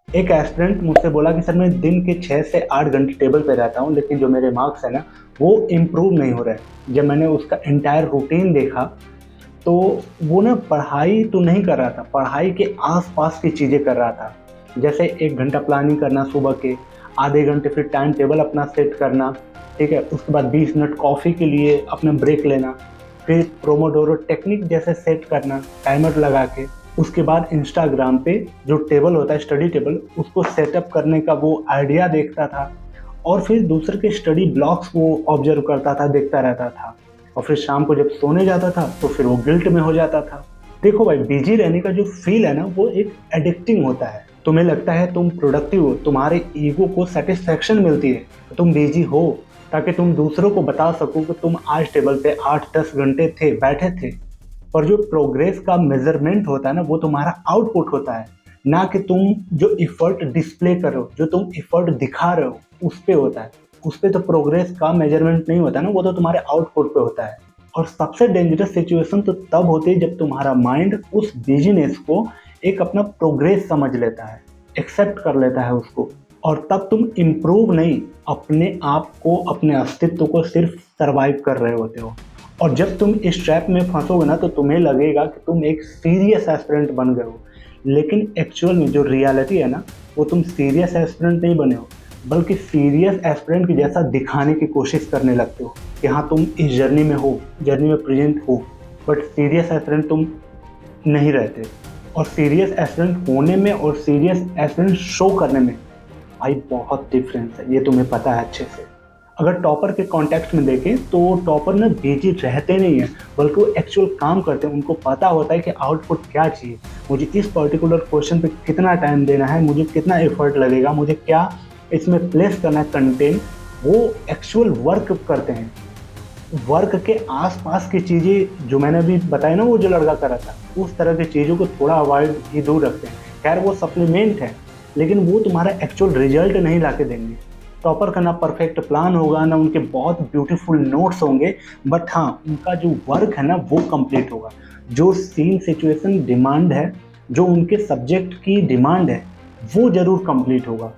एक एस्पिरेंट मुझसे बोला कि सर मैं दिन के 6 से 8 घंटे टेबल पे रहता हूँ, लेकिन जो मेरे मार्क्स है ना वो इम्प्रूव नहीं हो रहे हैं। जब मैंने उसका एंटायर रूटीन देखा तो वो ना पढ़ाई तो नहीं कर रहा था, पढ़ाई के आस-पास की चीज़ें कर रहा था। जैसे 1 घंटा प्लानिंग करना सुबह के, आधे घंटे फिर टाइम टेबल अपना सेट करना, ठीक है? उसके बाद 20 मिनट कॉफ़ी के लिए अपना ब्रेक लेना, फिर पोमोडोरो टेक्निक जैसे सेट करना टाइमर लगा के। उसके बाद इंस्टाग्राम पे जो टेबल होता है स्टडी टेबल, उसको सेटअप करने का वो आइडिया देखता था और फिर दूसरे के स्टडी ब्लॉग्स वो ऑब्जर्व करता था, देखता रहता था। और फिर शाम को जब सोने जाता था तो फिर वो गिल्ट में हो जाता था। देखो भाई, बिजी रहने का जो फील है ना वो एक एडिक्टिंग होता है। तुम्हें लगता है तुम प्रोडक्टिव हो, तुम्हारे ईगो को सेटिस्फेक्शन मिलती है तो तुम बिजी हो, ताकि तुम दूसरों को बता सको कि तुम आज टेबल पे 8-10 घंटे थे, बैठे थे। पर जो प्रोग्रेस का मेजरमेंट होता है ना वो तुम्हारा आउटपुट होता है, ना कि तुम जो इफर्ट डिस्प्ले कर रहे हो, जो तुम इफर्ट दिखा रहे हो उस पे होता है। उस पे तो प्रोग्रेस का मेजरमेंट नहीं होता ना, वो तो तुम्हारे आउटपुट पे होता है। और सबसे डेंजरस सिचुएशन तो तब होती है जब तुम्हारा माइंड उस बिजीनेस को एक अपना प्रोग्रेस समझ लेता है, एक्सेप्ट कर लेता है उसको। और तब तुम इम्प्रूव नहीं, अपने आप को, अपने अस्तित्व को सिर्फ सर्वाइव कर रहे होते हो। और जब तुम इस ट्रैप में फंसोगे ना तो तुम्हें लगेगा कि तुम एक सीरियस एस्पिरेंट बन गए हो, लेकिन एक्चुअल में जो रियलिटी है ना वो तुम सीरियस एस्पिरेंट नहीं बने हो, बल्कि सीरियस एस्पिरेंट की जैसा दिखाने की कोशिश करने लगते हो कि हाँ तुम इस जर्नी में हो, जर्नी में प्रेजेंट हो। बट सीरियस एस्पिरेंट तुम नहीं रहते। और सीरियस एस्पिरेंट होने में और सीरियस एस्पिरेंट शो करने में भाई बहुत डिफरेंस है, ये तुम्हें पता है अच्छे से। अगर टॉपर के कॉन्टेक्स्ट में देखें तो टॉपर ना बिजी रहते नहीं हैं, बल्कि वो एक्चुअल काम करते हैं। उनको पता होता है कि आउटपुट क्या चाहिए, मुझे इस पर्टिकुलर क्वेश्चन पे कितना टाइम देना है, मुझे कितना एफर्ट लगेगा, मुझे क्या इसमें प्लेस करना है कंटेंट। वो एक्चुअल वर्क करते हैं। वर्क के आसपास की चीज़ें जो मैंने अभी बताया ना, वो जो लड़का कर रहा था, उस तरह की चीज़ों को थोड़ा अवॉइड ही दूर रखते हैं। खैर वो सप्लीमेंट है, लेकिन वो तुम्हारा एक्चुअल रिजल्ट नहीं ला के देंगे। टॉपर का ना परफेक्ट प्लान होगा, ना उनके बहुत ब्यूटीफुल नोट्स होंगे, बट हाँ उनका जो वर्क है ना वो कंप्लीट होगा। जो सीन सिचुएशन डिमांड है, जो उनके सब्जेक्ट की डिमांड है, वो ज़रूर कंप्लीट होगा।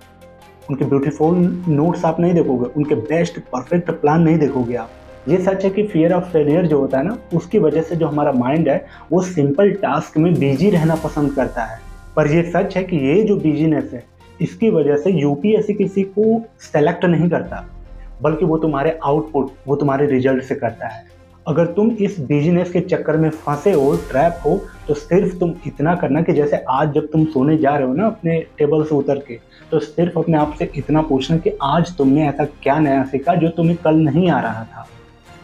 उनके ब्यूटीफुल नोट्स आप नहीं देखोगे, उनके बेस्ट परफेक्ट प्लान नहीं देखोगे आप। ये सच है कि फियर ऑफ फेलियर जो होता है ना, उसकी वजह से जो हमारा माइंड है वो सिंपल टास्क में बिजी रहना पसंद करता है। पर ये सच है कि ये जो बिजीनेस है, इसकी वजह से यूपीएससी किसी को सेलेक्ट नहीं करता, बल्कि वो तुम्हारे आउटपुट, वो तुम्हारे रिजल्ट से करता है। अगर तुम इस बिजनेस के चक्कर में फंसे हो, ट्रैप हो, तो सिर्फ तुम इतना करना कि जैसे आज जब तुम सोने जा रहे हो ना अपने टेबल से उतर के, तो सिर्फ अपने आप से इतना पूछना कि आज तुमने ऐसा क्या नया सीखा जो तुम्हें कल नहीं आ रहा था।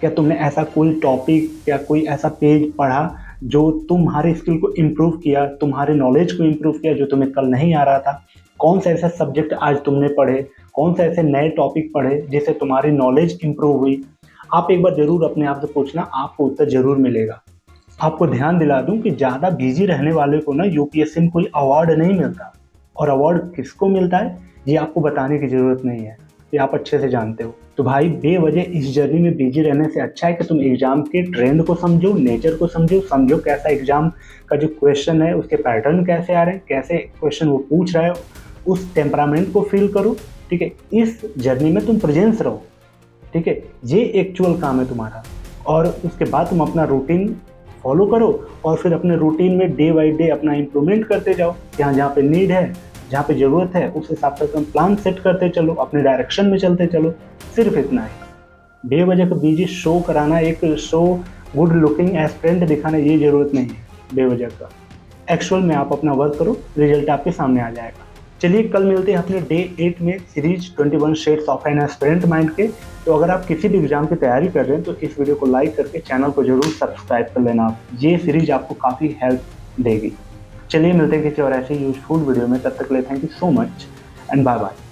क्या तुमने ऐसा कोई टॉपिक या कोई ऐसा पेज पढ़ा जो तुम्हारे स्किल को इम्प्रूव किया, तुम्हारे नॉलेज को इम्प्रूव किया, जो तुम्हें कल नहीं आ रहा था। कौन से ऐसे सब्जेक्ट आज तुमने पढ़े, कौन से ऐसे नए टॉपिक पढ़े जिससे तुम्हारी नॉलेज इम्प्रूव हुई। आप एक बार ज़रूर अपने आप से पूछना, आपको उत्तर ज़रूर मिलेगा। आपको ध्यान दिला दूं कि ज़्यादा बिजी रहने वाले को ना यूपीएससी में कोई अवार्ड नहीं मिलता। और अवार्ड किसको मिलता है ये आपको बताने की ज़रूरत नहीं है, ये आप अच्छे से जानते हो। तो भाई बेवजह इस जर्नी में बिजी रहने से अच्छा है कि तुम एग्जाम के ट्रेंड को समझो, नेचर को समझो, समझो कैसा एग्जाम का जो क्वेश्चन है उसके पैटर्न कैसे आ रहे हैं, कैसे क्वेश्चन वो पूछ रहा है, उस टेम्परामेंट को फील करो। ठीक है, इस जर्नी में तुम प्रेजेंस रहो। ठीक है, ये एक्चुअल काम है तुम्हारा। और उसके बाद तुम अपना रूटीन फॉलो करो और फिर अपने रूटीन में डे बाई डे अपना इम्प्रूवमेंट करते जाओ। जहाँ जहाँ पे नीड है, जहाँ पे ज़रूरत है, उस हिसाब से तुम प्लान सेट करते चलो, अपने डायरेक्शन में चलते चलो। सिर्फ इतना ही। बेवजह का बिजी शो कराना, एक शो गुड लुकिंग एस्पिरेंट दिखाना, ये ज़रूरत नहीं है बेवजह का। एक्चुअल में आप अपना वर्क करो, रिजल्ट आपके सामने आ जाएगा। चलिए कल मिलते हैं अपने डे 8 में series 21 shades of an aspirant mind के। तो अगर आप किसी भी एग्जाम की तैयारी कर रहे हैं तो इस वीडियो को लाइक करके चैनल को जरूर सब्सक्राइब कर लेना। ये सीरीज आपको काफ़ी हेल्प देगी। चलिए मिलते हैं किसी और ऐसे यूजफुल वीडियो में, तब तक के लिए thank you so much and bye bye.